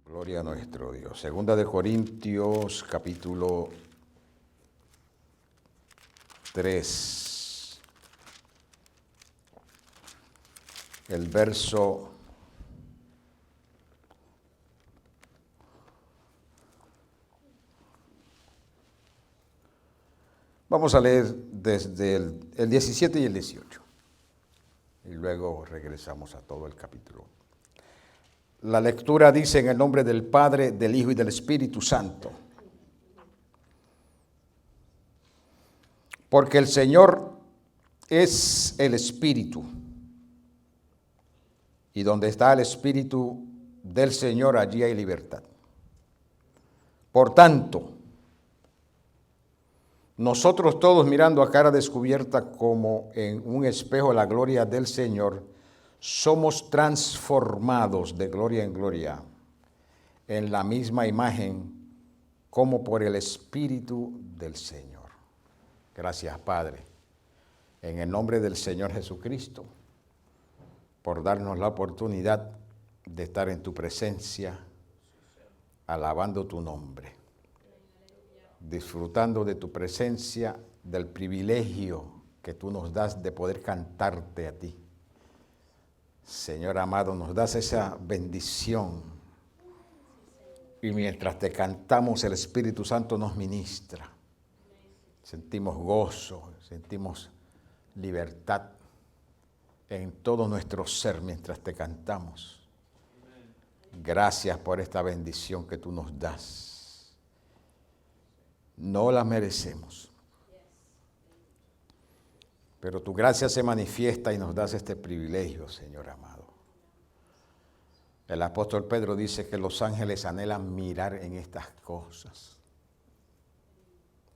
Gloria a nuestro Dios. Segunda de Corintios, capítulo 3. El verso 'Vamos a leer desde el 17 y el 18. Y luego regresamos a todo el capítulo. La lectura dice: en el nombre del Padre, del Hijo y del Espíritu Santo. Porque el Señor es el Espíritu. Y donde está el Espíritu del Señor, allí hay libertad. Por tanto, nosotros todos, mirando a cara descubierta como en un espejo la gloria del Señor, somos transformados de gloria en gloria en la misma imagen como por el Espíritu del Señor. Gracias, Padre, en el nombre del Señor Jesucristo, por darnos la oportunidad de estar en tu presencia, alabando tu nombre, disfrutando de tu presencia, del privilegio que tú nos das de poder cantarte a ti. Señor amado, nos das esa bendición y mientras te cantamos el Espíritu Santo nos ministra. Sentimos gozo, sentimos libertad en todo nuestro ser mientras te cantamos. Gracias por esta bendición que tú nos das. No la merecemos, pero tu gracia se manifiesta y nos das este privilegio, Señor amado. El apóstol Pedro dice que los ángeles anhelan mirar en estas cosas.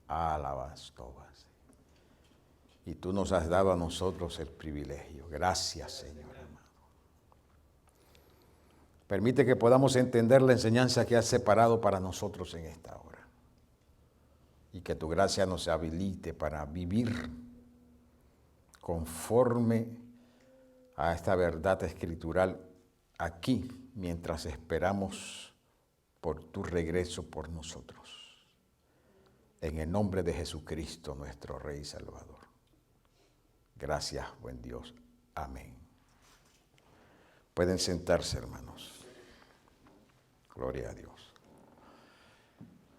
Alabas todas. Y tú nos has dado a nosotros el privilegio. Gracias, Señor amado. Permite que podamos entender la enseñanza que has separado para nosotros en esta hora. Y que tu gracia nos habilite para vivir conforme a esta verdad escritural aquí, mientras esperamos por tu regreso por nosotros. En el nombre de Jesucristo, nuestro Rey y Salvador. Gracias, buen Dios. Amén. Pueden sentarse, hermanos. Gloria a Dios.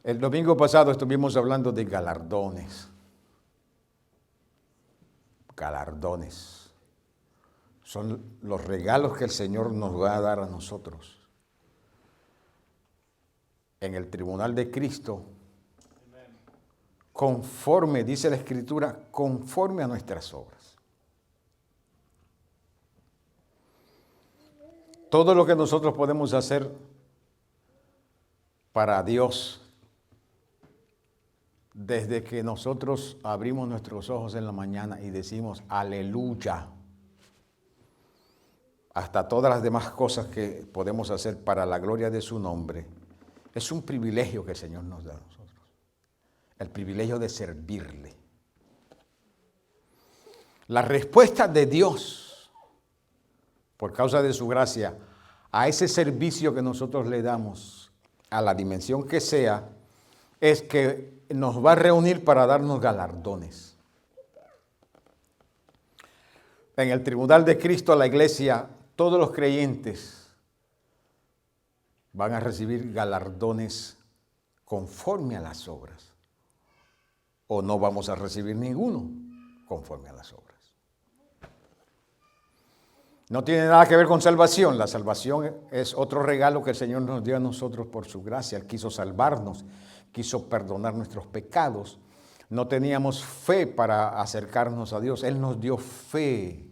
El domingo pasado estuvimos hablando de galardones. Galardones. Son los regalos que el Señor nos va a dar a nosotros. En el tribunal de Cristo, conforme, dice la Escritura, conforme a nuestras obras. Todo lo que nosotros podemos hacer para Dios, desde que nosotros abrimos nuestros ojos en la mañana y decimos aleluya, hasta todas las demás cosas que podemos hacer para la gloria de su nombre, es un privilegio que el Señor nos da a nosotros. El privilegio de servirle. La respuesta de Dios, por causa de su gracia, a ese servicio que nosotros le damos, a la dimensión que sea, es que nos va a reunir para darnos galardones. En el tribunal de Cristo, la iglesia, todos los creyentes van a recibir galardones conforme a las obras. O no vamos a recibir ninguno conforme a las obras. No tiene nada que ver con salvación. La salvación es otro regalo que el Señor nos dio a nosotros por su gracia. Él quiso salvarnos, quiso perdonar nuestros pecados. No teníamos fe para acercarnos a Dios. Él nos dio fe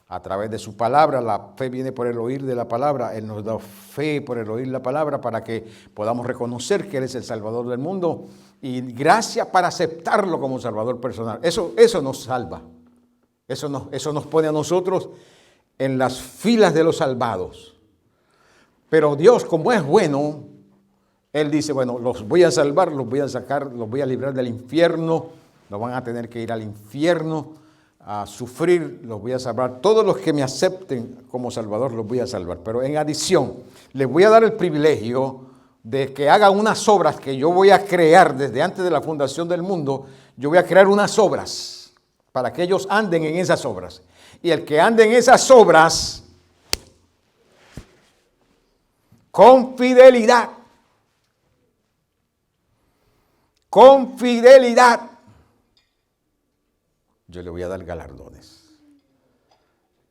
a través de su palabra. La fe viene por el oír de la palabra. Él nos da fe por el oír la palabra para que podamos reconocer que Él es el Salvador del mundo y gracia para aceptarlo como Salvador personal. Eso nos salva. Eso nos pone a nosotros en las filas de los salvados. Pero Dios, como es bueno, Él dice, bueno, los voy a salvar, los voy a sacar, los voy a librar del infierno, no van a tener que ir al infierno, a sufrir, los voy a salvar. Todos los que me acepten como Salvador los voy a salvar. Pero en adición, les voy a dar el privilegio de que hagan unas obras que yo voy a crear desde antes de la fundación del mundo. Yo voy a crear unas obras para que ellos anden en esas obras. Y el que ande en esas obras con fidelidad, yo le voy a dar galardones.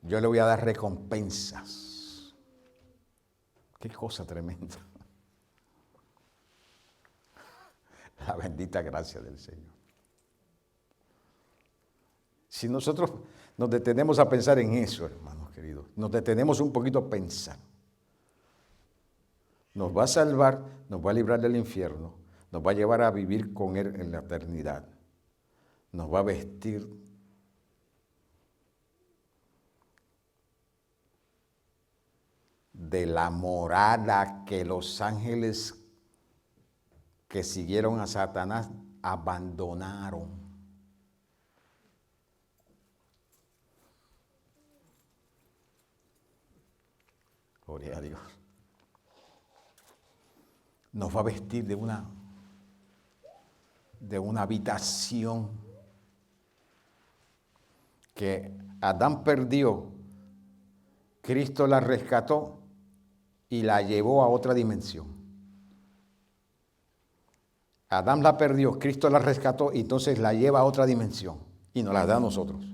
Yo le voy a dar recompensas. Qué cosa tremenda. La bendita gracia del Señor. Si nosotros nos detenemos a pensar en eso, hermanos queridos, nos detenemos un poquito a pensar. Nos va a salvar, nos va a librar del infierno, nos va a llevar a vivir con Él en la eternidad. Nos va a vestir de la morada que los ángeles que siguieron a Satanás abandonaron. Gloria a Dios. Nos va a vestir de una habitación que Adán perdió, Cristo la rescató y la llevó a otra dimensión. Adán la perdió, Cristo la rescató y entonces la lleva a otra dimensión y nos la da a nosotros.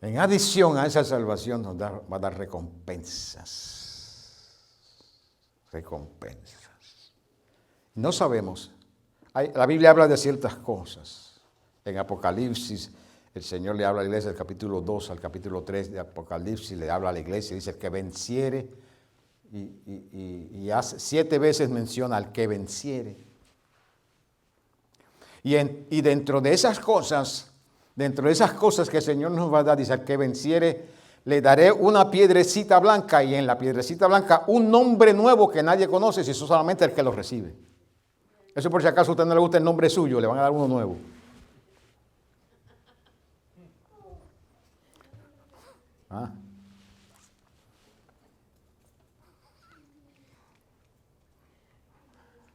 En adición a esa salvación nos va a dar recompensas. Recompensas. No sabemos. La Biblia habla de ciertas cosas. En Apocalipsis, el Señor le habla a la iglesia del capítulo 2 al capítulo 3 de Apocalipsis, le habla a la iglesia, dice el que venciere, y hace 7 veces menciona al que venciere. Y dentro de esas cosas que el Señor nos va a dar, dice al que venciere, le daré una piedrecita blanca, y en la piedrecita blanca un nombre nuevo que nadie conoce, si eso solamente el que lo recibe. Eso por si acaso a usted no le gusta el nombre suyo, le van a dar uno nuevo. ¿Ah?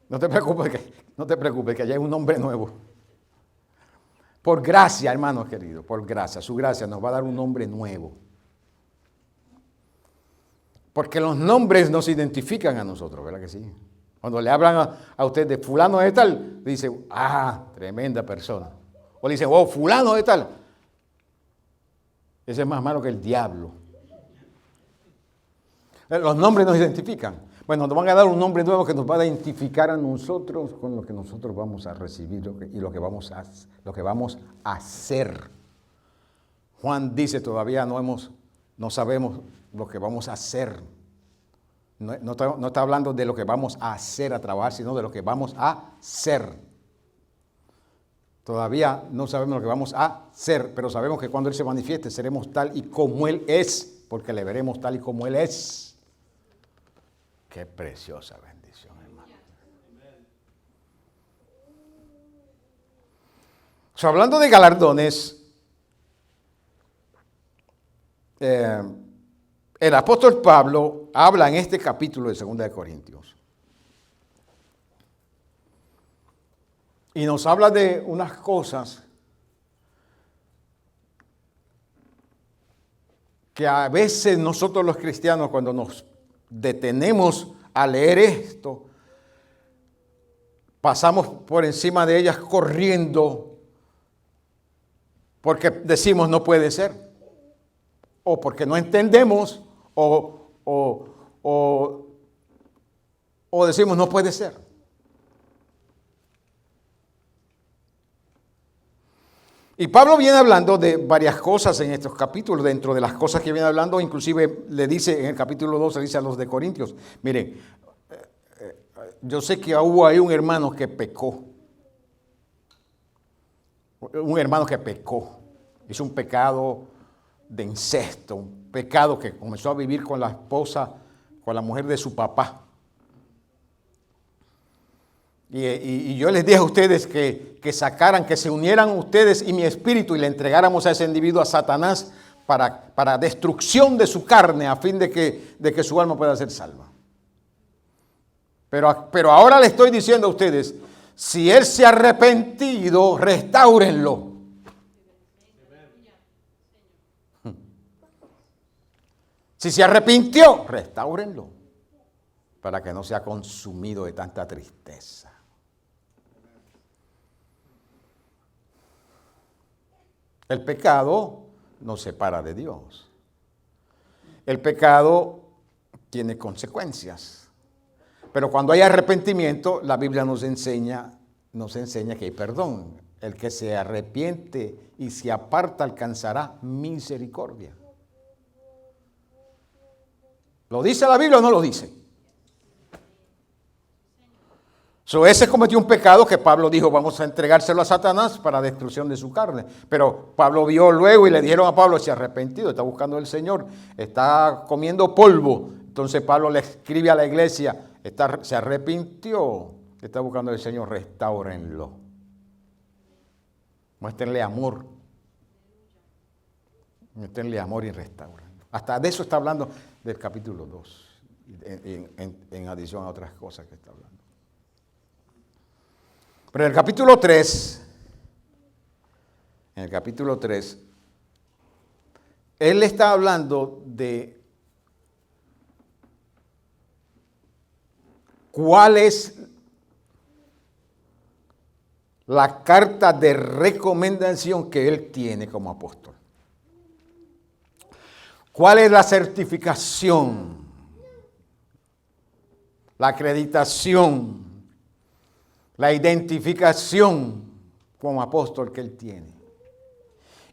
No te preocupes que allá hay un nombre nuevo. Por gracia, hermanos queridos, por gracia, su gracia nos va a dar un nombre nuevo. Porque los nombres nos identifican a nosotros, ¿verdad que sí? Cuando le hablan a usted de fulano de tal, dice, tremenda persona. O le dicen, fulano de tal. Ese es más malo que el diablo. Los nombres nos identifican. Bueno, nos van a dar un nombre nuevo que nos va a identificar a nosotros con lo que nosotros vamos a recibir y lo que vamos a hacer. Juan dice, todavía no sabemos lo que vamos a hacer. No está hablando de lo que vamos a hacer, a trabajar, sino de lo que vamos a ser. Todavía no sabemos lo que vamos a ser, pero sabemos que cuando Él se manifieste seremos tal y como Él es, porque le veremos tal y como Él es. Qué preciosa bendición, hermano. Hablando de galardones, el apóstol Pablo habla en este capítulo de 2 de Corintios. Y nos habla de unas cosas que a veces nosotros los cristianos, cuando nos detenemos a leer esto, pasamos por encima de ellas corriendo porque decimos no puede ser, o porque no entendemos, o decimos no puede ser. Y Pablo viene hablando de varias cosas en estos capítulos. Dentro de las cosas que viene hablando, inclusive le dice en el capítulo 2, le dice a los de Corintios, miren, yo sé que hubo ahí un hermano que pecó. Un hermano que pecó. Hizo un pecado de incesto, un pecado que comenzó a vivir con la esposa, con la mujer de su papá. Y yo les dije a ustedes que sacaran, que se unieran ustedes y mi espíritu y le entregáramos a ese individuo a Satanás para destrucción de su carne, a fin de que su alma pueda ser salva. Pero ahora le estoy diciendo a ustedes, si él se ha arrepentido, restáurenlo. Si se arrepintió, restáurenlo, para que no sea consumido de tanta tristeza. El pecado nos separa de Dios. El pecado tiene consecuencias. Pero cuando hay arrepentimiento, la Biblia nos enseña que hay perdón. El que se arrepiente y se aparta alcanzará misericordia. ¿Lo dice la Biblia o no lo dice? Ese cometió un pecado que Pablo dijo, vamos a entregárselo a Satanás para destrucción de su carne. Pero Pablo vio luego y le dijeron a Pablo, se ha arrepentido, está buscando al Señor, está comiendo polvo. Entonces Pablo le escribe a la iglesia, se arrepintió, está buscando al Señor, restáurenlo. Muéstrenle amor. Muéstrenle amor y restáurenlo. Hasta de eso está hablando del capítulo 2, en adición a otras cosas que está hablando. Pero en el capítulo 3, él está hablando de cuál es la carta de recomendación que él tiene como apóstol. ¿Cuál es la certificación, la acreditación, la identificación como apóstol que él tiene?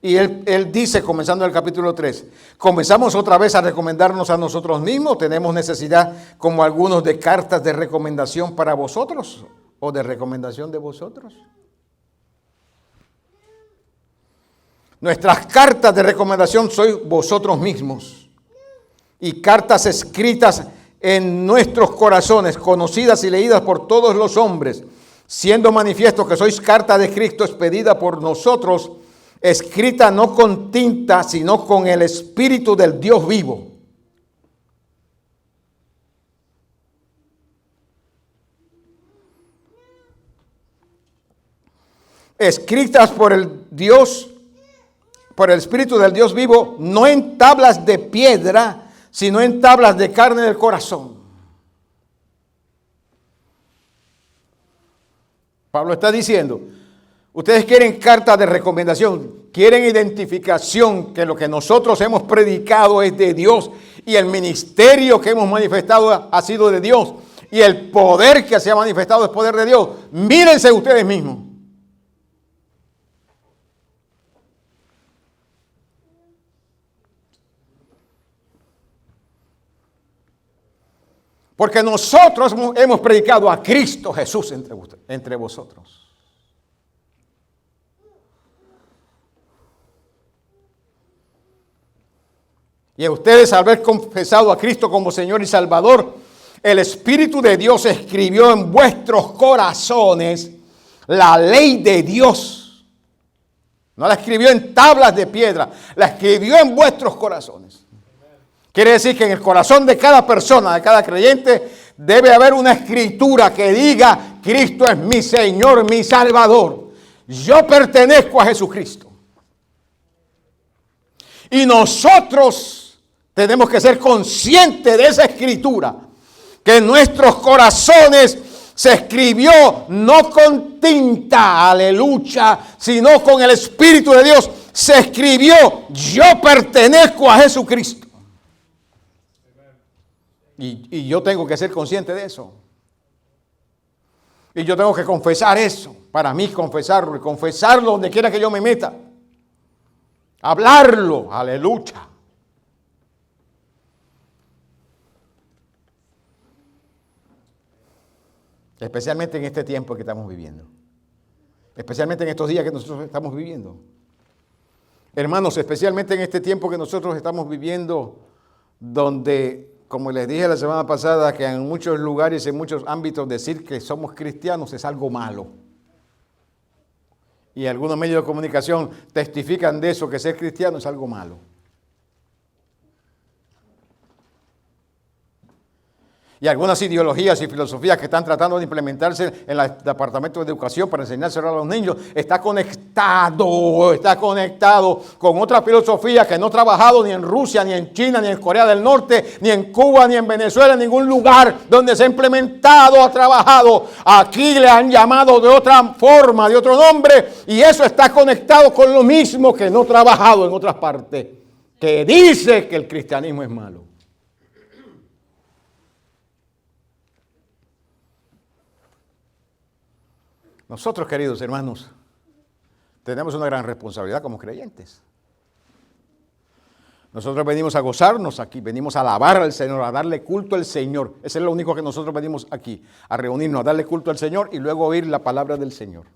Y él dice, comenzando el capítulo 3, ¿comenzamos otra vez a recomendarnos a nosotros mismos? ¿Tenemos necesidad, como algunos, de cartas de recomendación para vosotros o de recomendación de vosotros? Nuestras cartas de recomendación sois vosotros mismos, y cartas escritas en nuestros corazones, conocidas y leídas por todos los hombres, siendo manifiesto que sois carta de Cristo expedida por nosotros, escrita no con tinta, sino con el Espíritu del Dios vivo. Escritas por el Espíritu del Dios vivo, no en tablas de piedra, sino en tablas de carne del corazón. Pablo está diciendo, ustedes quieren carta de recomendación, quieren identificación, que lo que nosotros hemos predicado es de Dios y el ministerio que hemos manifestado ha sido de Dios y el poder que se ha manifestado es poder de Dios. Mírense ustedes mismos. Porque nosotros hemos predicado a Cristo Jesús entre vosotros. Y ustedes, al haber confesado a Cristo como Señor y Salvador, el Espíritu de Dios escribió en vuestros corazones la ley de Dios. No la escribió en tablas de piedra, la escribió en vuestros corazones. Quiere decir que en el corazón de cada persona, de cada creyente, debe haber una escritura que diga, Cristo es mi Señor, mi Salvador. Yo pertenezco a Jesucristo. Y nosotros tenemos que ser conscientes de esa escritura, que en nuestros corazones se escribió no con tinta, aleluya, sino con el Espíritu de Dios. Se escribió, yo pertenezco a Jesucristo. Y yo tengo que ser consciente de eso. Y yo tengo que confesar eso. Para mí confesarlo. Y confesarlo donde quiera que yo me meta. Hablarlo. Aleluya. Especialmente en este tiempo que estamos viviendo. Especialmente en estos días que nosotros estamos viviendo. Hermanos, especialmente en este tiempo que nosotros estamos viviendo, donde como les dije la semana pasada, que en muchos lugares, en muchos ámbitos, decir que somos cristianos es algo malo. Y algunos medios de comunicación testifican de eso, que ser cristiano es algo malo. Y algunas ideologías y filosofías que están tratando de implementarse en el Departamento de Educación para enseñárselo a los niños, está conectado con otra filosofía que no ha trabajado ni en Rusia, ni en China, ni en Corea del Norte, ni en Cuba, ni en Venezuela, en ningún lugar donde se ha implementado, ha trabajado. Aquí le han llamado de otra forma, de otro nombre, y eso está conectado con lo mismo que no ha trabajado en otras partes, que dice que el cristianismo es malo. Nosotros, queridos hermanos, tenemos una gran responsabilidad como creyentes. Nosotros venimos a gozarnos aquí, venimos a alabar al Señor, a darle culto al Señor. Ese es lo único que nosotros venimos aquí, a reunirnos, a darle culto al Señor y luego oír la palabra del Señor.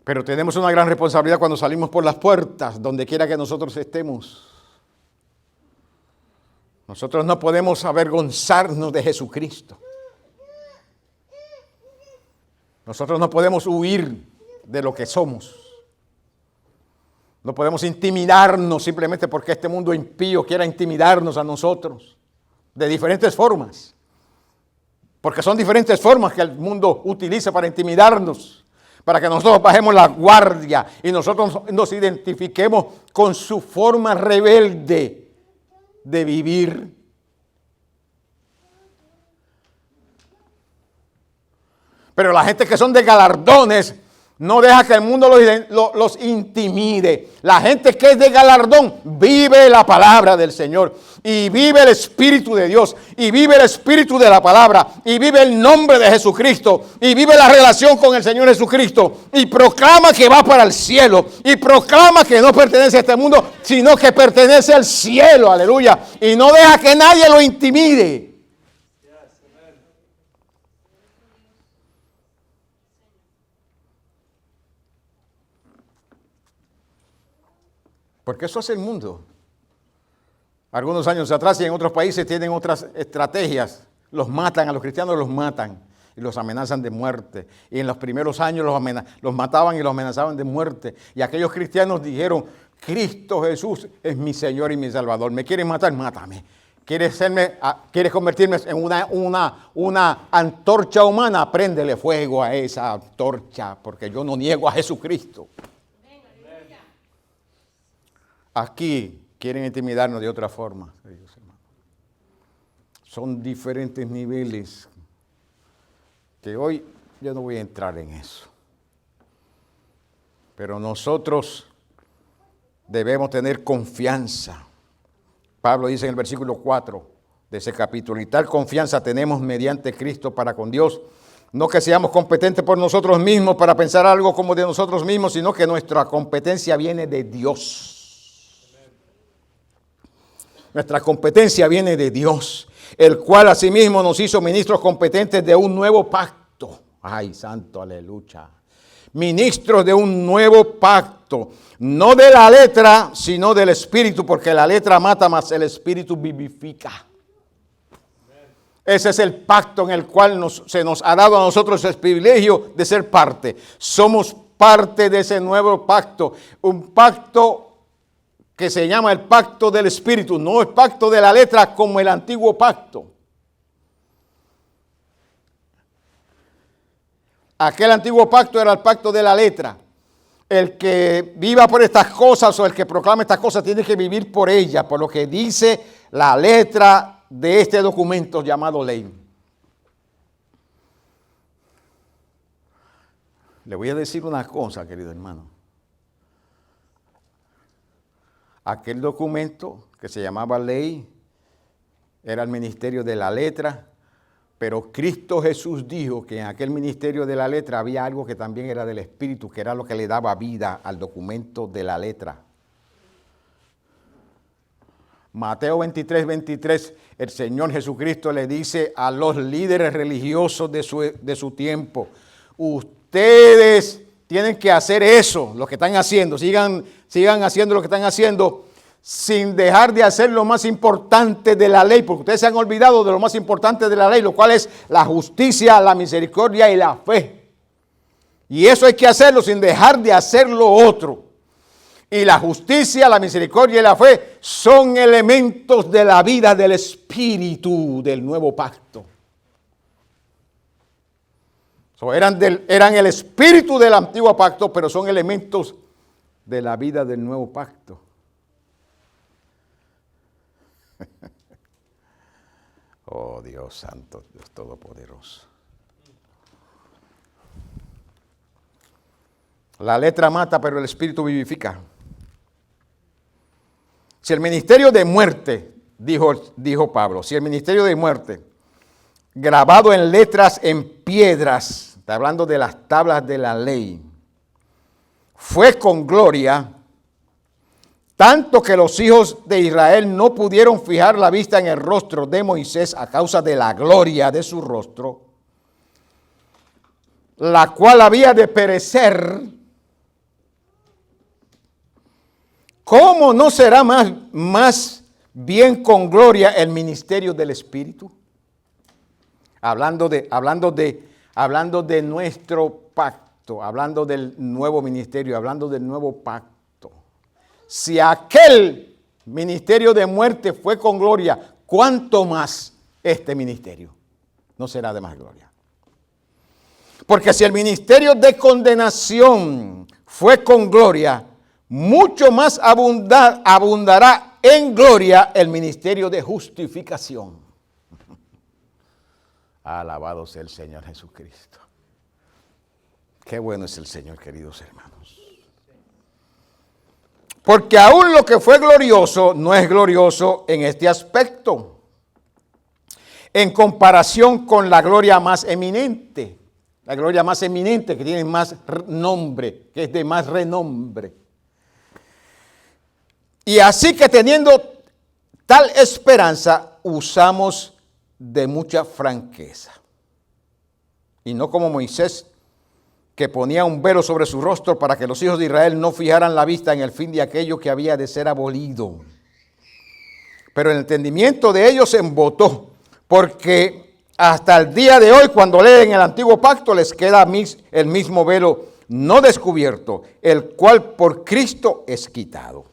Pero tenemos una gran responsabilidad cuando salimos por las puertas, donde quiera que nosotros estemos. Nosotros no podemos avergonzarnos de Jesucristo. Nosotros no podemos huir de lo que somos. No podemos intimidarnos simplemente porque este mundo impío quiera intimidarnos a nosotros de diferentes formas. Porque son diferentes formas que el mundo utiliza para intimidarnos, para que nosotros bajemos la guardia y nosotros nos identifiquemos con su forma rebelde de vivir. Pero la gente que son de galardones no deja que el mundo los intimide. La gente que es de galardón vive la palabra del Señor y vive el Espíritu de Dios y vive el Espíritu de la palabra y vive el nombre de Jesucristo y vive la relación con el Señor Jesucristo y proclama que va para el cielo y proclama que no pertenece a este mundo, sino que pertenece al cielo, aleluya, y no deja que nadie lo intimide. Porque eso es el mundo. Algunos años atrás y en otros países tienen otras estrategias. Los matan, a los cristianos los matan y los amenazan de muerte. Y en los primeros años los mataban y los amenazaban de muerte. Y aquellos cristianos dijeron, Cristo Jesús es mi Señor y mi Salvador. ¿Me quieren matar? Mátame. ¿Quieres convertirme en una antorcha humana? Préndele fuego a esa antorcha, porque yo no niego a Jesucristo. Aquí quieren intimidarnos de otra forma, queridos hermanos. Son diferentes niveles que hoy yo no voy a entrar en eso. Pero nosotros debemos tener confianza. Pablo dice en el versículo 4 de ese capítulo, y tal confianza tenemos mediante Cristo para con Dios. No que seamos competentes por nosotros mismos para pensar algo como de nosotros mismos, sino que nuestra competencia viene de Dios. Nuestra competencia viene de Dios, el cual asimismo nos hizo ministros competentes de un nuevo pacto. Ay, santo, aleluya. Ministros de un nuevo pacto, no de la letra, sino del Espíritu, porque la letra mata, mas el Espíritu vivifica. Ese es el pacto en el cual se nos ha dado a nosotros el privilegio de ser parte. Somos parte de ese nuevo pacto, un pacto que se llama el pacto del Espíritu, no el pacto de la letra como el antiguo pacto. Aquel antiguo pacto era el pacto de la letra. El que viva por estas cosas o el que proclame estas cosas tiene que vivir por ellas, por lo que dice la letra de este documento llamado ley. Le voy a decir una cosa, querido hermano. Aquel documento que se llamaba ley era el ministerio de la letra, pero Cristo Jesús dijo que en aquel ministerio de la letra había algo que también era del Espíritu, que era lo que le daba vida al documento de la letra. Mateo 23, el Señor Jesucristo le dice a los líderes religiosos de su tiempo, ustedes tienen que hacer eso, lo que están haciendo, sigan haciendo lo que están haciendo, sin dejar de hacer lo más importante de la ley, porque ustedes se han olvidado de lo más importante de la ley, lo cual es la justicia, la misericordia y la fe. Y eso hay que hacerlo sin dejar de hacer lo otro. Y la justicia, la misericordia y la fe son elementos de la vida del Espíritu del nuevo pacto. Eran el espíritu del antiguo pacto, pero son elementos de la vida del nuevo pacto. Oh Dios santo, Dios todopoderoso. La letra mata, pero el espíritu vivifica. Si el ministerio de muerte, dijo Pablo, si el ministerio de muerte, grabado en letras en piedras, está hablando de las tablas de la ley, fue con gloria, tanto que los hijos de Israel no pudieron fijar la vista en el rostro de Moisés a causa de la gloria de su rostro, la cual había de perecer. ¿Cómo no será más bien con gloria el ministerio del Espíritu? Hablando de nuestro pacto, hablando del nuevo ministerio, hablando del nuevo pacto. Si aquel ministerio de muerte fue con gloria, ¿cuánto más este ministerio? No será de más gloria. Porque si el ministerio de condenación fue con gloria, mucho más abundará en gloria el ministerio de justificación. Alabado sea el Señor Jesucristo. Qué bueno es el Señor, queridos hermanos. Porque aún lo que fue glorioso no es glorioso en este aspecto, en comparación con la gloria más eminente. La gloria más eminente que tiene más nombre, que es de más renombre. Y así que teniendo tal esperanza, usamos de mucha franqueza. Y no como Moisés, que ponía un velo sobre su rostro para que los hijos de Israel no fijaran la vista en el fin de aquello que había de ser abolido. Pero el entendimiento de ellos se embotó, porque hasta el día de hoy, cuando leen el antiguo pacto, les queda el mismo velo no descubierto, el cual por Cristo es quitado.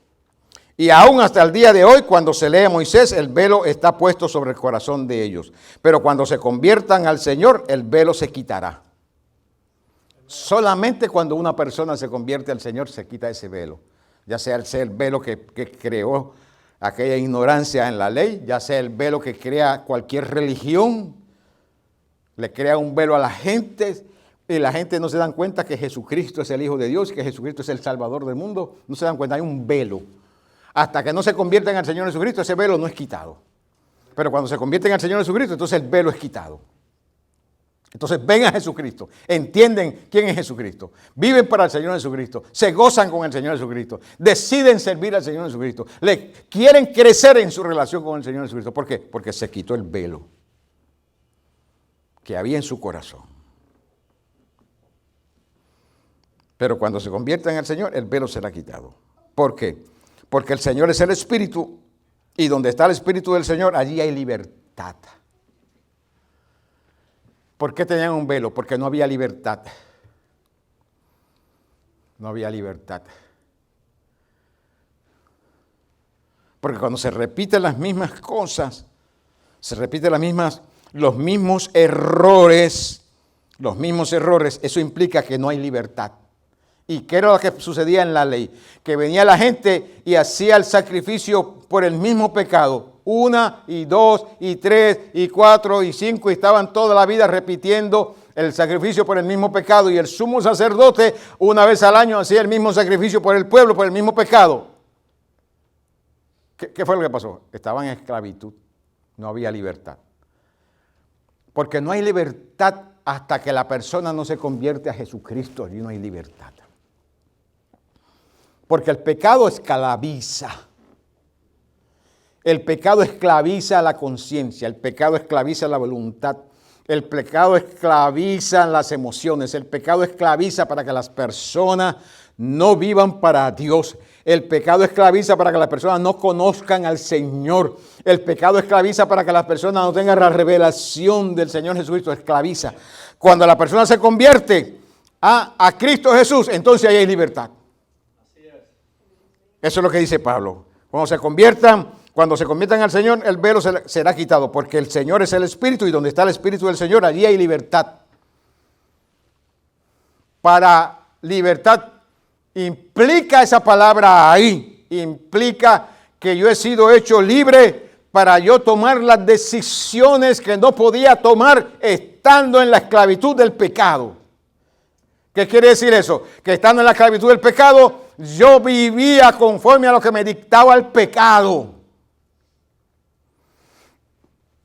Y aún hasta el día de hoy, cuando se lee Moisés, el velo está puesto sobre el corazón de ellos. Pero cuando se conviertan al Señor, el velo se quitará. Solamente cuando una persona se convierte al Señor se quita ese velo. Ya sea el velo que creó aquella ignorancia en la ley, ya sea el velo que crea cualquier religión, le crea un velo a la gente y la gente no se dan cuenta que Jesucristo es el Hijo de Dios, que Jesucristo es el Salvador del mundo. No se dan cuenta, hay un velo. Hasta que no se convierten al Señor Jesucristo, ese velo no es quitado. Pero cuando se convierten al Señor Jesucristo, entonces el velo es quitado. Entonces ven a Jesucristo, entienden quién es Jesucristo, viven para el Señor Jesucristo, se gozan con el Señor Jesucristo, deciden servir al Señor Jesucristo, quieren crecer en su relación con el Señor Jesucristo. ¿Por qué? Porque se quitó el velo que había en su corazón. Pero cuando se conviertan al Señor, el velo será quitado. ¿Por qué? Porque el Señor es el Espíritu y donde está el Espíritu del Señor, allí hay libertad. ¿Por qué tenían un velo? Porque no había libertad. No había libertad. Porque cuando se repiten las mismas cosas, se repiten los mismos errores, eso implica que no hay libertad. ¿Y qué era lo que sucedía en la ley? Que venía la gente y hacía el sacrificio por el mismo pecado. 1 y 2 y 3 y 4 y 5 y estaban toda la vida repitiendo el sacrificio por el mismo pecado. Y el sumo sacerdote una vez al año hacía el mismo sacrificio por el pueblo, por el mismo pecado. ¿Qué fue lo que pasó? Estaban en esclavitud, no había libertad. Porque no hay libertad hasta que la persona no se convierte a Jesucristo, allí no hay libertad. Porque el pecado esclaviza. El pecado esclaviza la conciencia, el pecado esclaviza la voluntad, el pecado esclaviza las emociones, el pecado esclaviza para que las personas no vivan para Dios. El pecado esclaviza para que las personas no conozcan al Señor. El pecado esclaviza para que las personas no tengan la revelación del Señor Jesucristo. Esclaviza. Cuando la persona se convierte a Cristo Jesús, entonces ahí hay libertad. Eso es lo que dice Pablo. Cuando se conviertan al Señor, el velo será quitado, porque el Señor es el Espíritu y donde está el Espíritu del Señor, allí hay libertad. Para libertad implica esa palabra ahí, implica que yo he sido hecho libre para yo tomar las decisiones que no podía tomar estando en la esclavitud del pecado. ¿Qué quiere decir eso? Que estando en la esclavitud del pecado, yo vivía conforme a lo que me dictaba el pecado.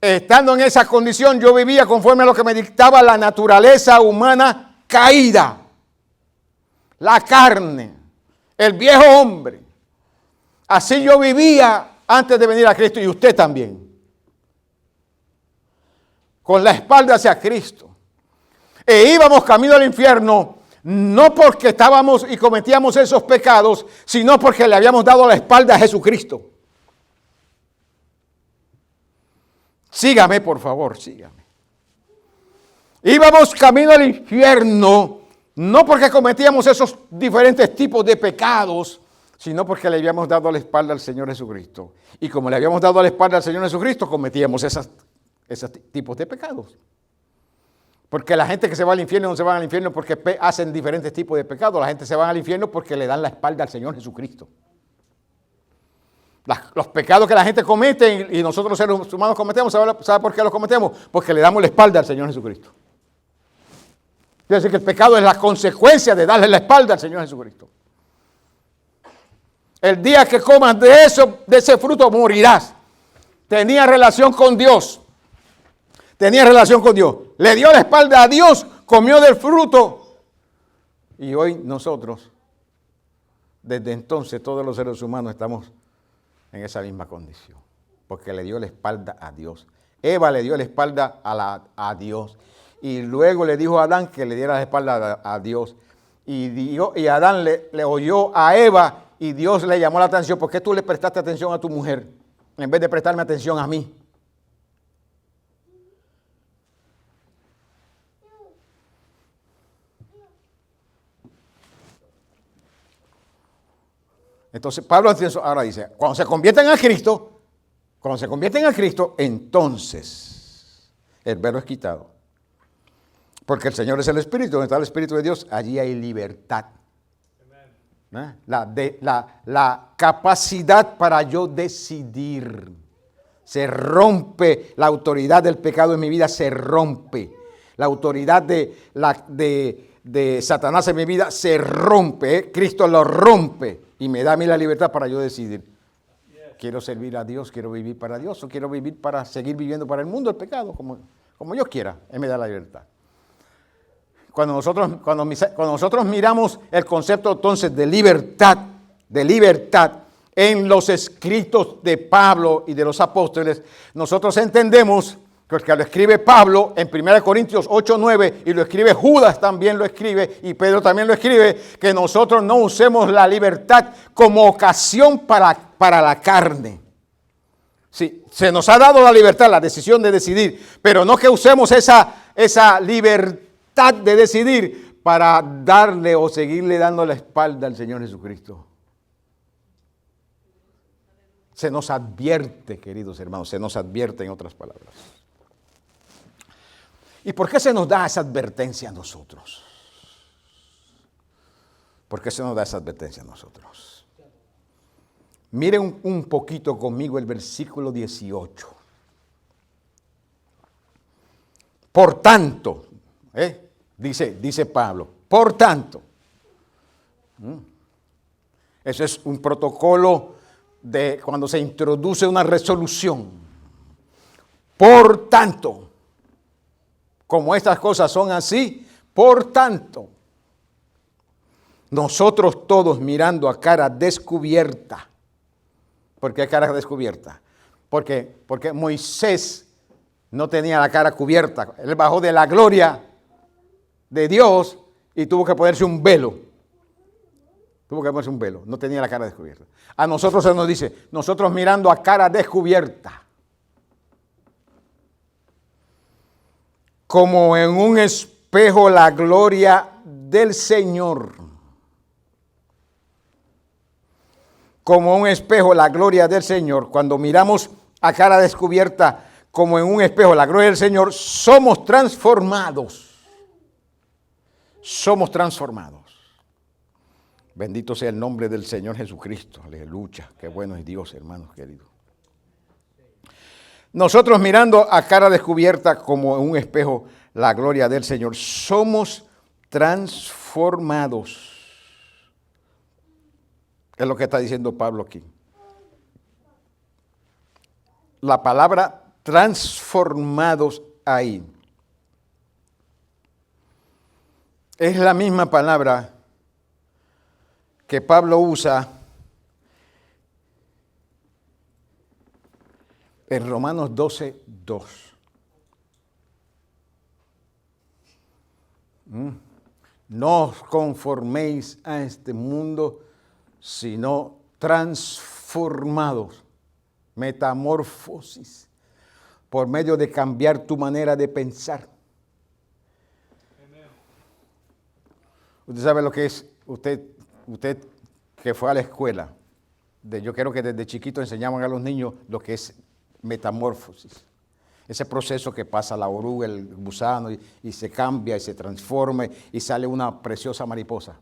Estando en esa condición, yo vivía conforme a lo que me dictaba la naturaleza humana caída. La carne, el viejo hombre. Así yo vivía antes de venir a Cristo y usted también. Con la espalda hacia Cristo. E íbamos camino al infierno, no porque estábamos y cometíamos esos pecados, sino porque le habíamos dado la espalda a Jesucristo. Sígame, por favor, sígame. Íbamos camino al infierno, no porque cometíamos esos diferentes tipos de pecados, sino porque le habíamos dado la espalda al Señor Jesucristo. Y como le habíamos dado la espalda al Señor Jesucristo, cometíamos esos tipos de pecados. Porque la gente que se va al infierno no se va al infierno porque hacen diferentes tipos de pecados. La gente se va al infierno porque le dan la espalda al Señor Jesucristo. Los pecados que la gente comete y nosotros los seres humanos cometemos, ¿sabe por qué los cometemos? Porque le damos la espalda al Señor Jesucristo. Quiere decir que el pecado es la consecuencia de darle la espalda al Señor Jesucristo. El día que comas de ese fruto morirás. Tenía relación con Dios. Tenía relación con Dios. Le dio la espalda a Dios, comió del fruto. Y hoy nosotros, desde entonces todos los seres humanos estamos en esa misma condición. Porque le dio la espalda a Dios. Eva le dio la espalda a Dios. Y luego le dijo a Adán que le diera la espalda a Dios. Y Adán le oyó a Eva y Dios le llamó la atención. ¿Por qué tú le prestaste atención a tu mujer en vez de prestarme atención a mí? Entonces Pablo ahora dice, cuando se convierten a Cristo, entonces el velo es quitado. Porque el Señor es el Espíritu, donde está el Espíritu de Dios, allí hay libertad. La capacidad para yo decidir. Se rompe la autoridad del pecado en mi vida, se rompe. La autoridad de Satanás en mi vida se rompe. Cristo lo rompe y me da a mí la libertad para yo decidir. Quiero servir a Dios, quiero vivir para Dios o quiero vivir para seguir viviendo para el mundo, el pecado, como yo quiera. Él me da la libertad. Cuando nosotros miramos el concepto entonces de libertad en los escritos de Pablo y de los apóstoles, nosotros entendemos que lo escribe Pablo en 1 Corintios 8:9 y lo escribe Judas también lo escribe y Pedro también lo escribe, que nosotros no usemos la libertad como ocasión para la carne. Sí, se nos ha dado la libertad, la decisión de decidir, pero no que usemos esa libertad de decidir para darle o seguirle dando la espalda al Señor Jesucristo. Se nos advierte, queridos hermanos, se nos advierte en otras palabras. ¿Y por qué se nos da esa advertencia a nosotros? ¿Por qué se nos da esa advertencia a nosotros? Miren un poquito conmigo el versículo 18. Por tanto, dice Pablo, por tanto. Ese es un protocolo de cuando se introduce una resolución. Por tanto, como estas cosas son así, por tanto, nosotros todos mirando a cara descubierta. ¿Por qué cara descubierta? Porque Moisés no tenía la cara cubierta. Él bajó de la gloria de Dios y tuvo que ponerse un velo. Tuvo que ponerse un velo, no tenía la cara descubierta. A nosotros se nos dice, nosotros mirando a cara descubierta, como en un espejo la gloria del Señor. Como un espejo la gloria del Señor. Cuando miramos a cara descubierta, como en un espejo la gloria del Señor, somos transformados. Somos transformados. Bendito sea el nombre del Señor Jesucristo. Aleluya. Qué bueno es Dios, hermanos queridos. Nosotros mirando a cara descubierta como en un espejo la gloria del Señor, somos transformados. Es lo que está diciendo Pablo aquí. La palabra transformados ahí es la misma palabra que Pablo usa en Romanos 12:2. No os conforméis a este mundo, sino transformados, metamorfosis, por medio de cambiar tu manera de pensar. Usted sabe lo que es, usted que fue a la escuela, yo creo que desde chiquito enseñaban a los niños lo que es metamorfosis. Ese proceso que pasa la oruga, el gusano, y se cambia y se transforma y sale una preciosa mariposa.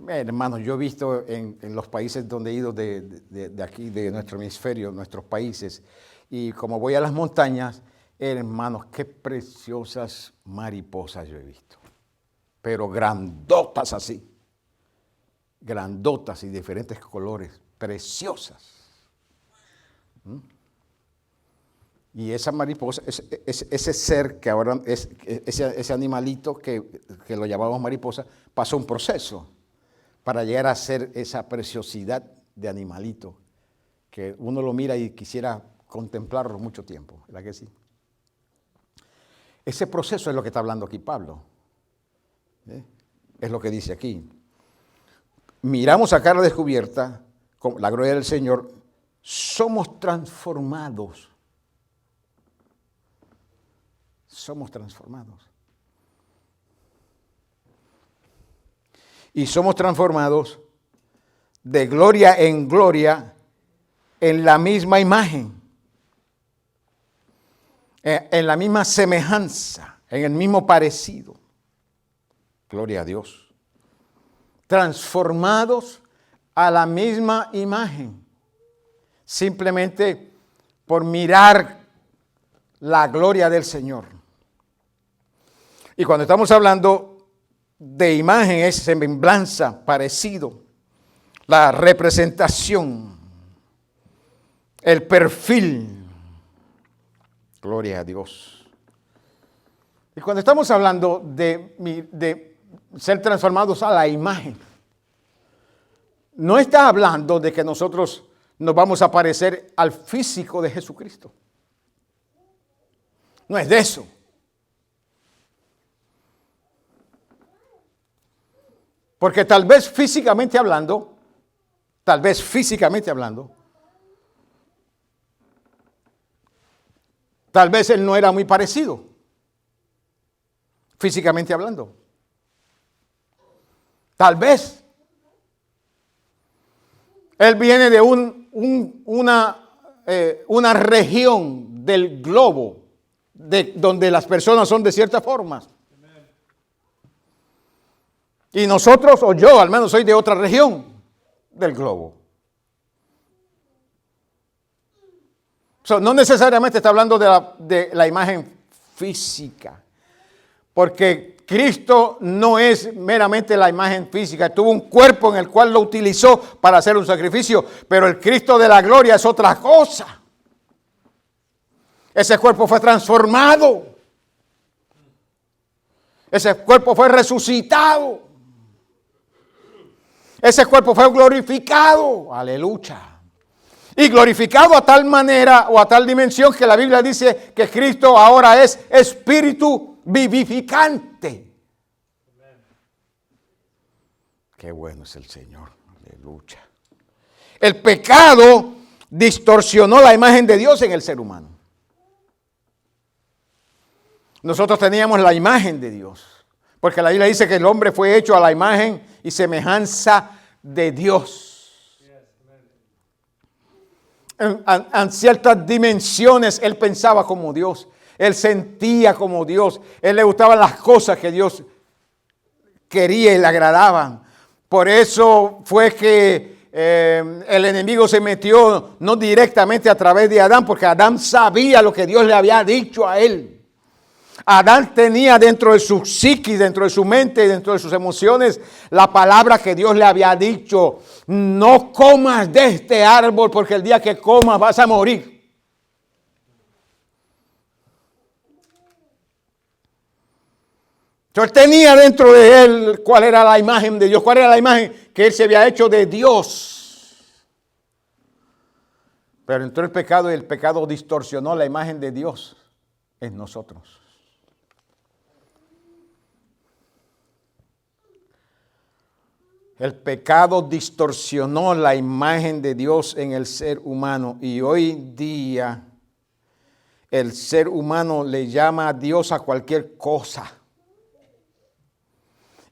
Hermanos, yo he visto en los países donde he ido de aquí, de nuestro hemisferio, nuestros países, y como voy a las montañas, hermanos, qué preciosas mariposas yo he visto. Pero grandotas así. Grandotas y diferentes colores, preciosas. Y esa mariposa, ese ser que ahora es ese animalito que lo llamamos mariposa, pasó un proceso para llegar a ser esa preciosidad de animalito que uno lo mira y quisiera contemplarlo mucho tiempo, ¿verdad que sí? Ese proceso es lo que está hablando aquí Pablo. Es lo que dice aquí. Miramos a cara descubierta, con la gloria del Señor, somos transformados. Somos transformados. Y somos transformados de gloria en gloria en la misma imagen, en la misma semejanza, en el mismo parecido. Gloria a Dios. Transformados a la misma imagen, simplemente por mirar la gloria del Señor. Y cuando estamos hablando de imagen, es semblanza, parecido, la representación, el perfil. Gloria a Dios. Y cuando estamos hablando de ser transformados a la imagen, no está hablando de que nosotros nos vamos a parecer al físico de Jesucristo. No es de eso. Porque tal vez físicamente hablando, tal vez él no era muy parecido, físicamente hablando. Tal vez él viene de una región del globo donde las personas son de cierta forma. Y nosotros, o yo al menos, soy de otra región del globo. No necesariamente está hablando de la imagen física, porque Cristo no es meramente la imagen física. Tuvo un cuerpo en el cual lo utilizó para hacer un sacrificio, pero el Cristo de la gloria es otra cosa. Ese cuerpo fue transformado. Ese cuerpo fue resucitado. Ese cuerpo fue glorificado. Aleluya. Y glorificado a tal manera o a tal dimensión que la Biblia dice que Cristo ahora es espíritu vivificante. Qué bueno es el Señor. Aleluya. El pecado distorsionó la imagen de Dios en el ser humano. Nosotros teníamos la imagen de Dios, porque la Biblia dice que el hombre fue hecho a la imagen y semejanza de Dios. En ciertas dimensiones él pensaba como Dios, él sentía como Dios, él le gustaban las cosas que Dios quería y le agradaban. Por eso fue que el enemigo se metió no directamente a través de Adán, porque Adán sabía lo que Dios le había dicho a él. Adán tenía dentro de su psiquis, dentro de su mente, dentro de sus emociones, la palabra que Dios le había dicho: no comas de este árbol, porque el día que comas vas a morir. Entonces tenía dentro de él cuál era la imagen de Dios, cuál era la imagen que él se había hecho de Dios. Pero entró el pecado y el pecado distorsionó la imagen de Dios en nosotros. El pecado distorsionó la imagen de Dios en el ser humano y hoy día el ser humano le llama a Dios a cualquier cosa.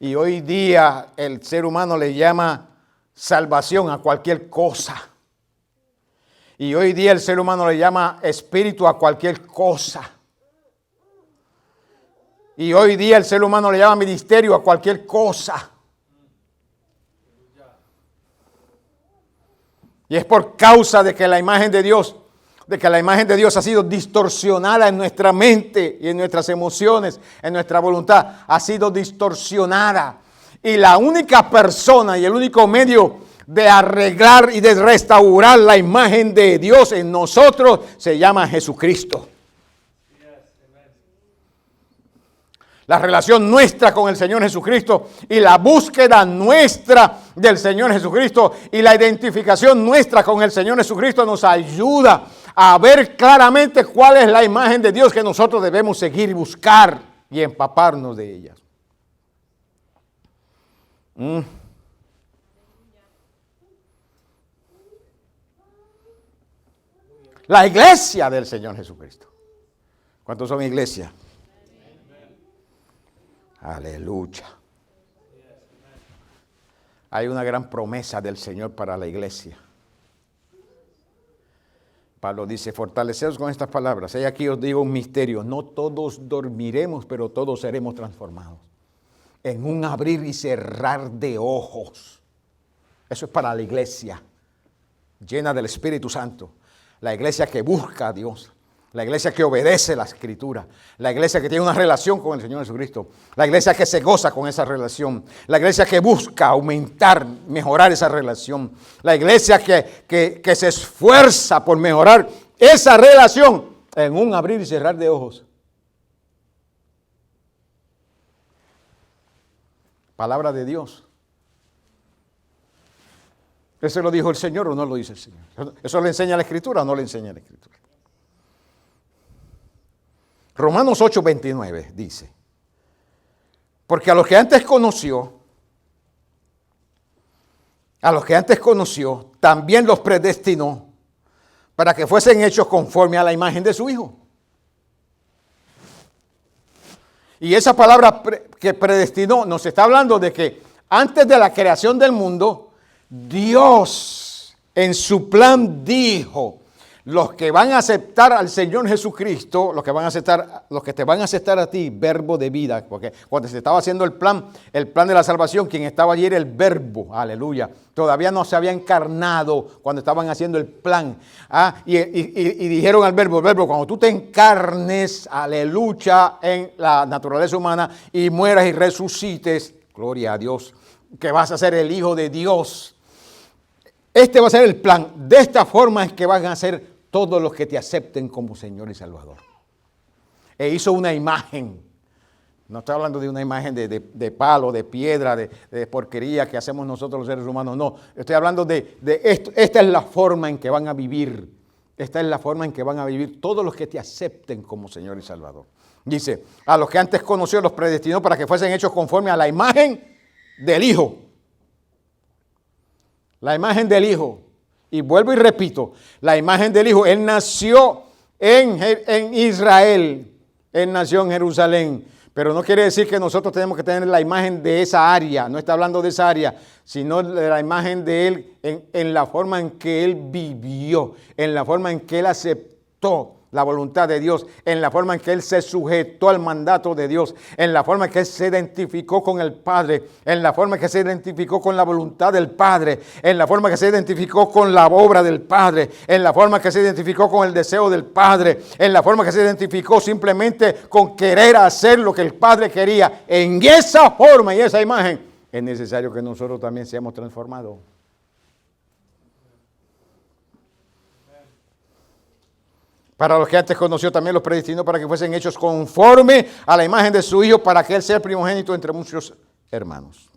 Y hoy día el ser humano le llama salvación a cualquier cosa. Y hoy día el ser humano le llama espíritu a cualquier cosa. Y hoy día el ser humano le llama ministerio a cualquier cosa. Y es por causa de que la imagen de Dios ha sido distorsionada en nuestra mente y en nuestras emociones, en nuestra voluntad, ha sido distorsionada. Y la única persona y el único medio de arreglar y de restaurar la imagen de Dios en nosotros se llama Jesucristo. La relación nuestra con el Señor Jesucristo y la búsqueda nuestra del Señor Jesucristo y la identificación nuestra con el Señor Jesucristo nos ayuda a ver claramente cuál es la imagen de Dios que nosotros debemos seguir y buscar y empaparnos de ella. La iglesia del Señor Jesucristo. ¿Cuántos son iglesia? Aleluya. Hay una gran promesa del Señor para la iglesia. Pablo dice: fortaleceos con estas palabras. He aquí os digo un misterio: no todos dormiremos, pero todos seremos transformados. En un abrir y cerrar de ojos. Eso es para la iglesia llena del Espíritu Santo. La iglesia que busca a Dios. La iglesia que obedece la Escritura. La iglesia que tiene una relación con el Señor Jesucristo. La iglesia que se goza con esa relación. La iglesia que busca aumentar, mejorar esa relación. La iglesia que se esfuerza por mejorar esa relación en un abrir y cerrar de ojos. Palabra de Dios. ¿Eso lo dijo el Señor o no lo dice el Señor? ¿Eso le enseña la Escritura o no le enseña la Escritura? Romanos 8:29 dice: porque a los que antes conoció, también los predestinó para que fuesen hechos conforme a la imagen de su Hijo. Y esa palabra que predestinó nos está hablando de que antes de la creación del mundo, Dios en su plan dijo: los que van a aceptar al Señor Jesucristo, los que te van a aceptar a ti, verbo de vida, porque cuando se estaba haciendo el plan de la salvación, quien estaba allí era el verbo, aleluya. Todavía no se había encarnado cuando estaban haciendo el plan. Y dijeron al verbo, cuando tú te encarnes, aleluya, en la naturaleza humana y mueras y resucites, gloria a Dios, que vas a ser el Hijo de Dios. Este va a ser el plan. De esta forma es que van a ser todos los que te acepten como Señor y Salvador. E hizo una imagen. No estoy hablando de una imagen de palo, de piedra, de porquería que hacemos nosotros los seres humanos. No, estoy hablando de esto. Esta es la forma en que van a vivir. Esta es la forma en que van a vivir todos los que te acepten como Señor y Salvador. Dice: a los que antes conoció los predestinó para que fuesen hechos conforme a la imagen del Hijo. La imagen del Hijo. Y vuelvo y repito, la imagen del Hijo. Él nació en Israel. Él nació en Jerusalén. Pero no quiere decir que nosotros tenemos que tener la imagen de esa área. No está hablando de esa área, sino de la imagen de Él en la forma en que Él vivió, en la forma en que Él aceptó la voluntad de Dios, en la forma en que Él se sujetó al mandato de Dios, en la forma en que Él se identificó con el Padre, en la forma en que se identificó con la voluntad del Padre, en la forma en que se identificó con la obra del Padre, en la forma en que se identificó con el deseo del Padre, en la forma en que se identificó simplemente con querer hacer lo que el Padre quería. En esa forma y esa imagen es necesario que nosotros también seamos transformados. Para los que antes conoció también los predestinó para que fuesen hechos conforme a la imagen de su Hijo, para que Él sea el primogénito entre muchos hermanos.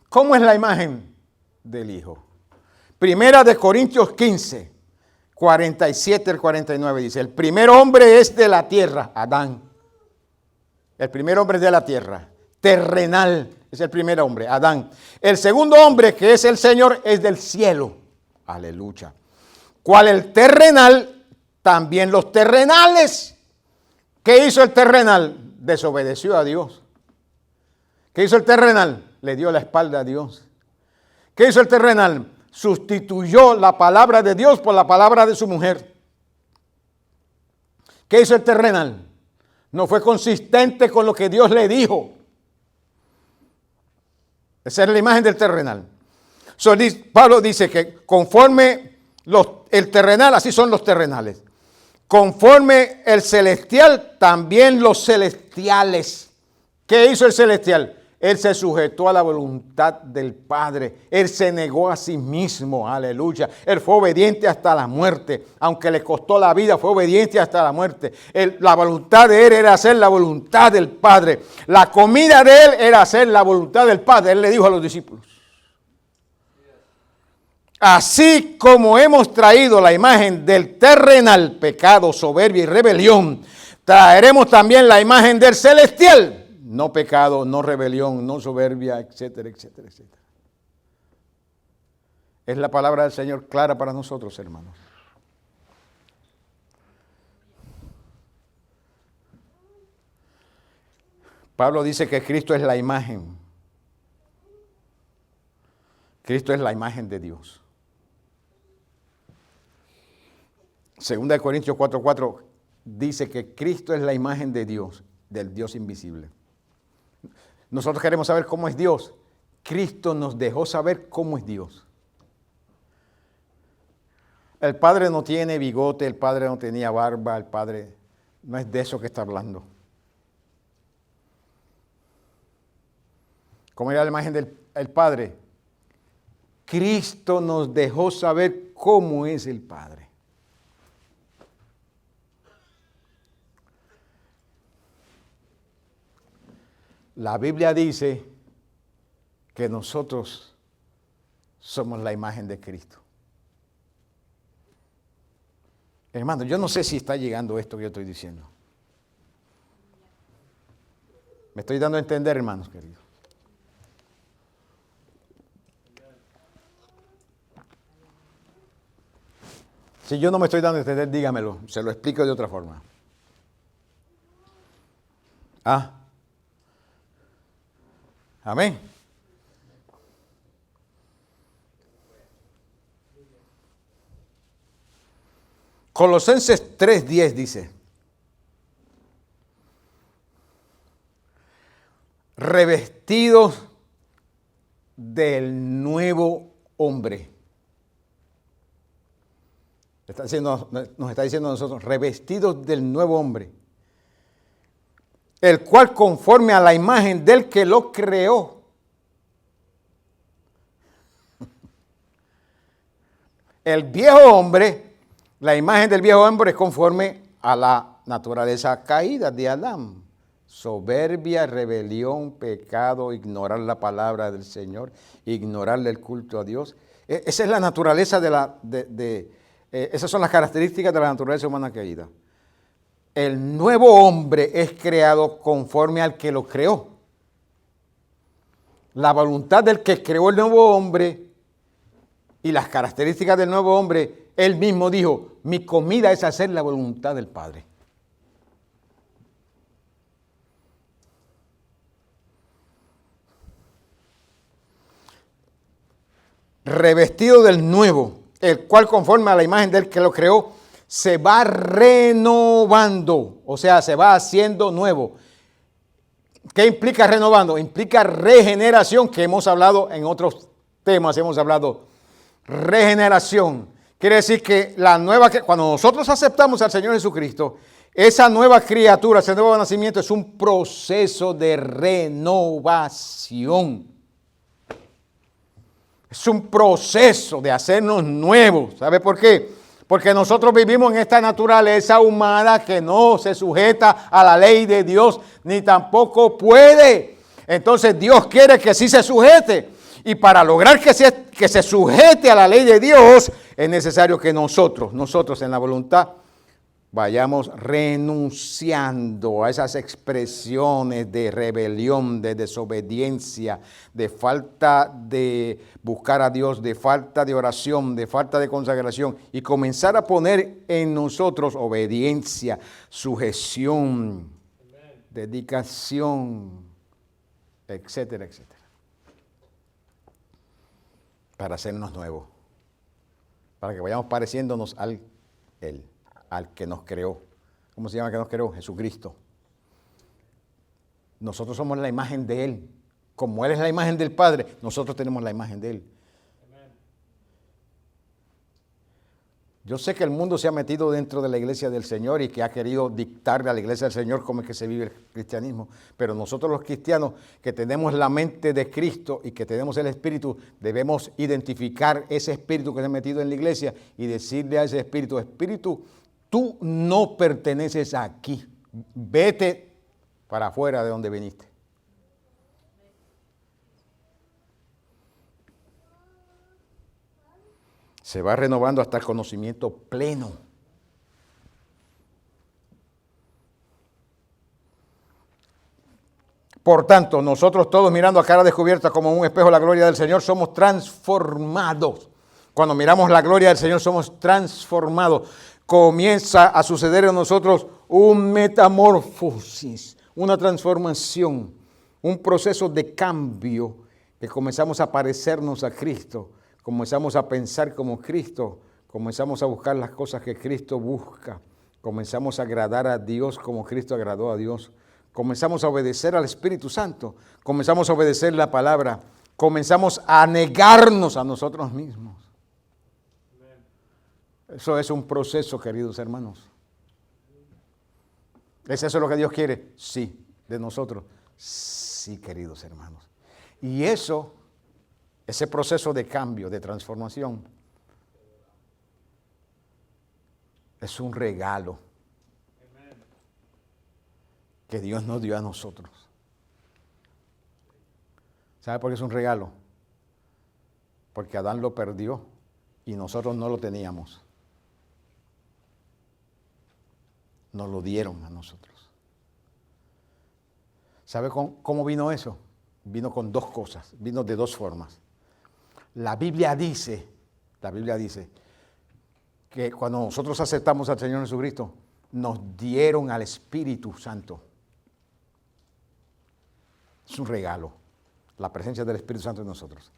¿Cómo es la imagen del Hijo? Primera de Corintios 15, 47 al 49 dice, el primer hombre es de la tierra, Adán. El primer hombre es de la tierra, terrenal, es el primer hombre, Adán. El segundo hombre, que es el Señor, es del cielo, aleluya. ¿Cuál el terrenal? También los terrenales. ¿Qué hizo el terrenal? Desobedeció a Dios. ¿Qué hizo el terrenal? Le dio la espalda a Dios. ¿Qué hizo el terrenal? Sustituyó la palabra de Dios por la palabra de su mujer. ¿Qué hizo el terrenal? No fue consistente con lo que Dios le dijo. Esa es la imagen del terrenal. Pablo dice que conforme el terrenal, así son los terrenales. Conforme el celestial, también los celestiales. ¿Qué hizo el celestial? Él se sujetó a la voluntad del Padre. Él se negó a sí mismo, aleluya. Él fue obediente hasta la muerte. Aunque le costó la vida, fue obediente hasta la muerte. La voluntad de Él era hacer la voluntad del Padre. La comida de Él era hacer la voluntad del Padre. Él le dijo a los discípulos. Así como hemos traído la imagen del terrenal, pecado, soberbia y rebelión, traeremos también la imagen del celestial, no pecado, no rebelión, no soberbia, etcétera, etcétera, etcétera. Es la palabra del Señor clara para nosotros, hermanos. Pablo dice que Cristo es la imagen. Cristo es la imagen de Dios. Segunda de Corintios 4:4 dice que Cristo es la imagen de Dios, del Dios invisible. Nosotros queremos saber cómo es Dios. Cristo nos dejó saber cómo es Dios. El Padre no tiene bigote, el Padre no tenía barba, el Padre no es de eso que está hablando. ¿Cómo era la imagen del Padre? Cristo nos dejó saber cómo es el Padre. La Biblia dice que nosotros somos la imagen de Cristo. Hermano, yo no sé si está llegando esto que yo estoy diciendo. Me estoy dando a entender, hermanos queridos. Si yo no me estoy dando a entender, dígamelo. Se lo explico de otra forma. Amén. Colosenses 3:10 dice, revestidos del nuevo hombre. Nos está diciendo a nosotros, revestidos del nuevo hombre, el cual conforme a la imagen del que lo creó. El viejo hombre, la imagen del viejo hombre es conforme a la naturaleza caída de Adán. Soberbia, rebelión, pecado, ignorar la palabra del Señor, ignorarle el culto a Dios. Esa es la naturaleza esas son las características de la naturaleza humana caída. El nuevo hombre es creado conforme al que lo creó. La voluntad del que creó el nuevo hombre y las características del nuevo hombre, él mismo dijo, mi comida es hacer la voluntad del Padre. Revestido del nuevo, el cual conforme a la imagen del que lo creó, se va renovando, o sea, se va haciendo nuevo. ¿Qué implica renovando? Implica regeneración, que hemos hablado en otros temas, hemos hablado regeneración. Quiere decir que cuando nosotros aceptamos al Señor Jesucristo, esa nueva criatura, ese nuevo nacimiento es un proceso de renovación. Es un proceso de hacernos nuevos. ¿Sabe por qué? Porque nosotros vivimos en esta naturaleza humana que no se sujeta a la ley de Dios, ni tampoco puede. Entonces Dios quiere que sí se sujete. Y para lograr que se sujete a la ley de Dios, es necesario que nosotros en la voluntad, vayamos renunciando a esas expresiones de rebelión, de desobediencia, de falta de buscar a Dios, de falta de oración, de falta de consagración, y comenzar a poner en nosotros obediencia, sujeción, dedicación, etcétera, etcétera, para hacernos nuevos, para que vayamos pareciéndonos al que nos creó. ¿Cómo se llama el que nos creó? Jesucristo. Nosotros somos la imagen de Él. Como Él es la imagen del Padre, nosotros tenemos la imagen de Él. Amen. Yo sé que el mundo se ha metido dentro de la iglesia del Señor y que ha querido dictarle a la iglesia del Señor cómo es que se vive el cristianismo. Pero nosotros los cristianos que tenemos la mente de Cristo y que tenemos el Espíritu, debemos identificar ese Espíritu que se ha metido en la iglesia y decirle a ese Espíritu, Espíritu, tú no perteneces aquí, vete para afuera de donde viniste. Se va renovando hasta el conocimiento pleno. Por tanto, nosotros todos mirando a cara descubierta como un espejo la gloria del Señor, somos transformados. Cuando miramos la gloria del Señor, somos transformados. Comienza a suceder en nosotros un metamorfosis, una transformación, un proceso de cambio, que comenzamos a parecernos a Cristo, comenzamos a pensar como Cristo, comenzamos a buscar las cosas que Cristo busca, comenzamos a agradar a Dios como Cristo agradó a Dios, comenzamos a obedecer al Espíritu Santo, comenzamos a obedecer la palabra, comenzamos a negarnos a nosotros mismos. Eso es un proceso, queridos hermanos. ¿Es eso lo que Dios quiere? Sí, de nosotros. Sí, queridos hermanos. Y ese proceso de cambio, de transformación, es un regalo que Dios nos dio a nosotros. ¿Sabe por qué es un regalo? Porque Adán lo perdió y nosotros no lo teníamos. Nos lo dieron a nosotros. ¿Sabe cómo vino eso? Vino con dos cosas, vino de dos formas. La Biblia dice que cuando nosotros aceptamos al Señor Jesucristo, nos dieron al Espíritu Santo. Es un regalo, la presencia del Espíritu Santo en nosotros.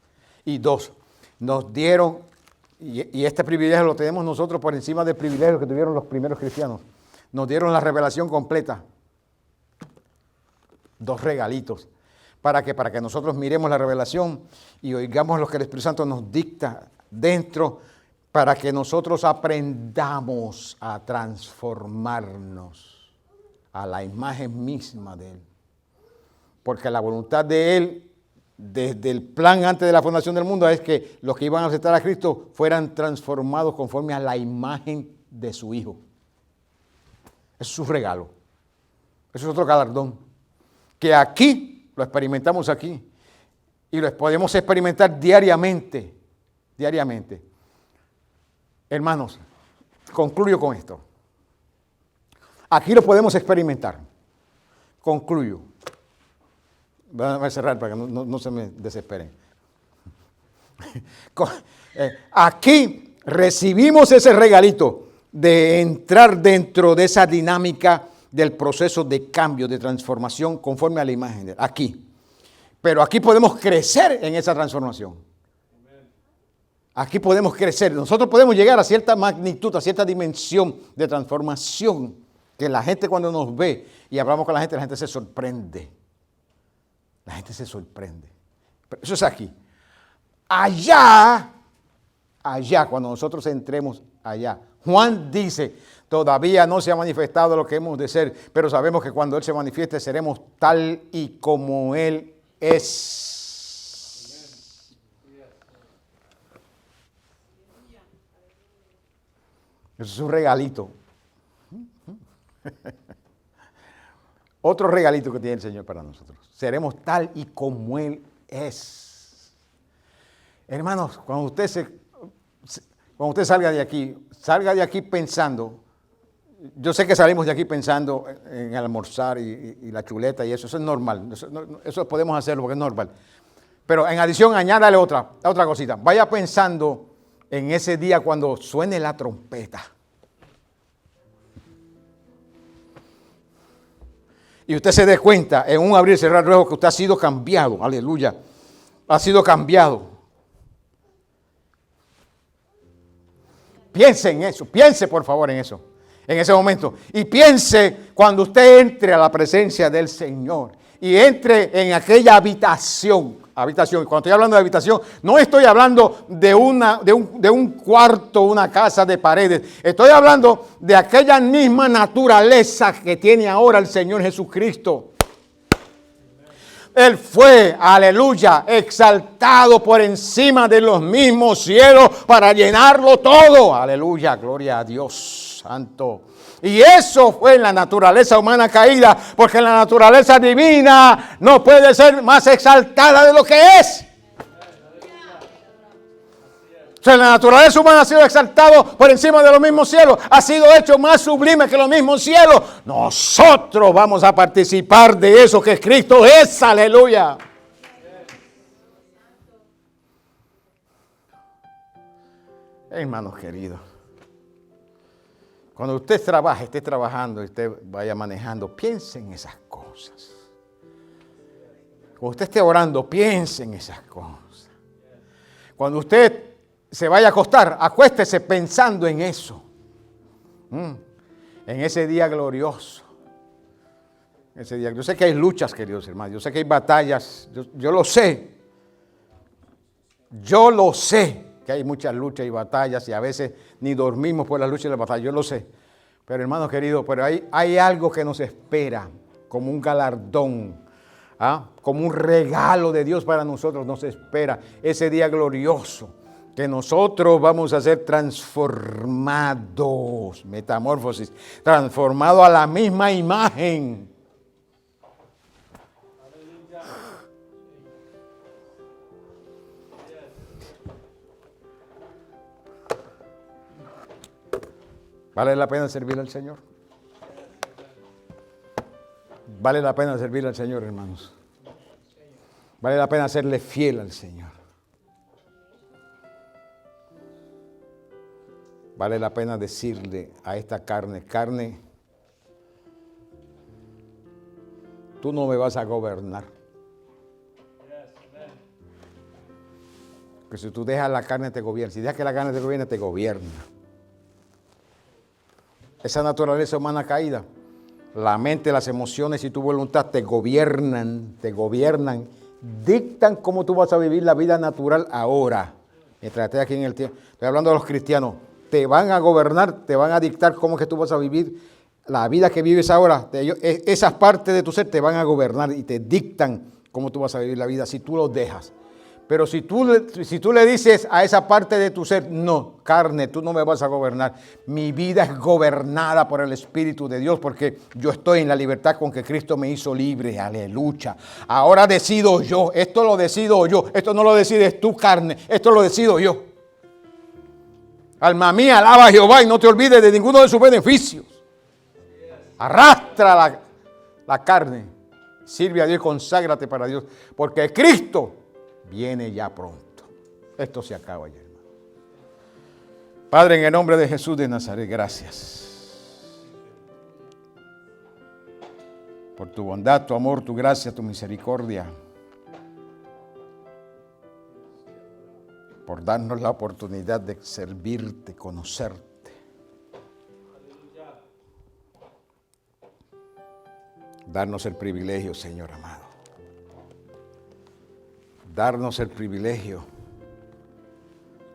Y dos, nos dieron, y este privilegio lo tenemos nosotros por encima del privilegio que tuvieron los primeros cristianos, nos dieron la revelación completa. Dos regalitos. ¿Para qué? Para que nosotros miremos la revelación y oigamos lo que el Espíritu Santo nos dicta dentro, para que nosotros aprendamos a transformarnos a la imagen misma de Él. Porque la voluntad de Él, desde el plan antes de la fundación del mundo, es que los que iban a aceptar a Cristo fueran transformados conforme a la imagen de su Hijo. Es su regalo. Eso es otro galardón. Que aquí, lo experimentamos aquí, y lo podemos experimentar diariamente. Hermanos, concluyo con esto. Aquí lo podemos experimentar. Concluyo. Voy a cerrar para que no se me desesperen. Aquí recibimos ese regalito de entrar dentro de esa dinámica del proceso de cambio, de transformación conforme a la imagen de Él. Aquí. Pero aquí podemos crecer en esa transformación. Aquí podemos crecer. Nosotros podemos llegar a cierta magnitud, a cierta dimensión de transformación que la gente cuando nos ve y hablamos con la gente se sorprende. La gente se sorprende. Pero eso es aquí. Allá, cuando nosotros entremos allá, Juan dice, todavía no se ha manifestado lo que hemos de ser, pero sabemos que cuando Él se manifieste seremos tal y como Él es. Eso es un regalito. Otro regalito que tiene el Señor para nosotros. Seremos tal y como Él es. Hermanos, cuando usted salga de aquí pensando. Yo sé que salimos de aquí pensando en almorzar y la chuleta y eso es normal. Eso podemos hacerlo porque es normal. Pero en adición, añádale otra cosita. Vaya pensando en ese día cuando suene la trompeta. Y usted se dé cuenta en un abrir y cerrar de ojos que usted ha sido cambiado. Aleluya. Ha sido cambiado. Piense en eso. Piense por favor en eso. En ese momento. Y piense cuando usted entre a la presencia del Señor. Y entre en aquella habitación. Cuando estoy hablando de habitación, no estoy hablando de un cuarto, una casa de paredes. Estoy hablando de aquella misma naturaleza que tiene ahora el Señor Jesucristo. Él fue, aleluya, exaltado por encima de los mismos cielos para llenarlo todo. Aleluya, gloria a Dios santo. Y eso fue en la naturaleza humana caída, porque la naturaleza divina no puede ser más exaltada de lo que es. O sea, la naturaleza humana ha sido exaltado por encima de los mismos cielos, ha sido hecho más sublime que los mismos cielos. Nosotros vamos a participar de eso que Cristo es, aleluya. Hermanos queridos. Cuando usted trabaje, esté trabajando y usted vaya manejando, piense en esas cosas. Cuando usted esté orando, piense en esas cosas. Cuando usted se vaya a acostar, acuéstese pensando en eso. En ese día glorioso. Yo sé que hay luchas, queridos hermanos. Yo sé que hay batallas. Yo lo sé. Yo lo sé. Que hay muchas luchas y batallas y a veces ni dormimos por las luchas y las batallas, yo lo sé. Pero hermanos queridos, pero hay algo que nos espera como un galardón, como un regalo de Dios para nosotros, nos espera ese día glorioso que nosotros vamos a ser transformados, metamorfosis, transformados a la misma imagen. ¿Vale la pena servir al Señor? Vale la pena servir al Señor, hermanos. Vale la pena serle fiel al Señor. Vale la pena decirle a esta carne, tú no me vas a gobernar. Porque si tú dejas la carne te gobierna. Si dejas que la carne te gobierna, te gobierna. Esa naturaleza humana caída, la mente, las emociones y tu voluntad te gobiernan, dictan cómo tú vas a vivir la vida natural ahora. Mientras estés aquí en el tiempo, estoy hablando de los cristianos, te van a gobernar, te van a dictar cómo es que tú vas a vivir la vida que vives ahora. Esas partes de tu ser te van a gobernar y te dictan cómo tú vas a vivir la vida si tú los dejas. Pero si tú le dices a esa parte de tu ser, no, carne, tú no me vas a gobernar. Mi vida es gobernada por el Espíritu de Dios porque yo estoy en la libertad con que Cristo me hizo libre. Aleluya. Ahora decido yo. Esto lo decido yo. Esto no lo decides tú, carne. Esto lo decido yo. Alma mía, alaba a Jehová y no te olvides de ninguno de sus beneficios. Arrastra la carne Sirve a Dios y conságrate para Dios, porque Cristo viene ya pronto. Esto se acaba ya, hermano. Padre, en el nombre de Jesús de Nazaret, gracias por tu bondad, tu amor, tu gracia, tu misericordia, por darnos la oportunidad de servirte, conocerte. Darnos el privilegio, Señor amado. Darnos el privilegio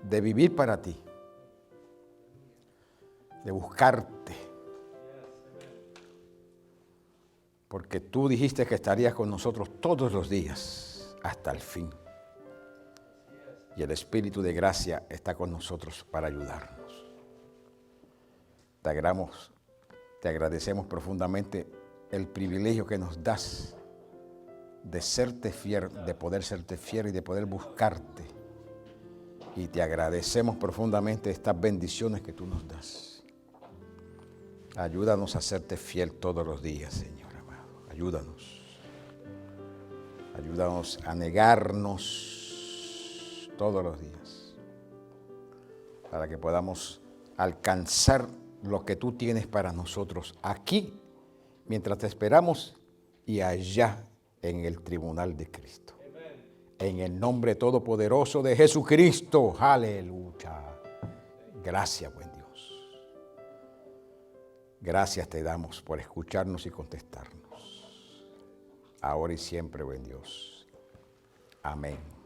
de vivir para ti, de buscarte. Porque tú dijiste que estarías con nosotros todos los días hasta el fin. Y el Espíritu de gracia está con nosotros para ayudarnos. Te agradecemos profundamente el privilegio que nos das de serte fiel, de poder serte fiel y de poder buscarte. Y te agradecemos profundamente estas bendiciones que tú nos das. Ayúdanos a serte fiel todos los días, Señor amado. Ayúdanos. Ayúdanos a negarnos todos los días para que podamos alcanzar lo que tú tienes para nosotros aquí, mientras te esperamos, y allá en el tribunal de Cristo. Amen. En el nombre todopoderoso de Jesucristo. Aleluya. Gracias, buen Dios. Gracias te damos por escucharnos y contestarnos. Ahora y siempre, buen Dios. Amén.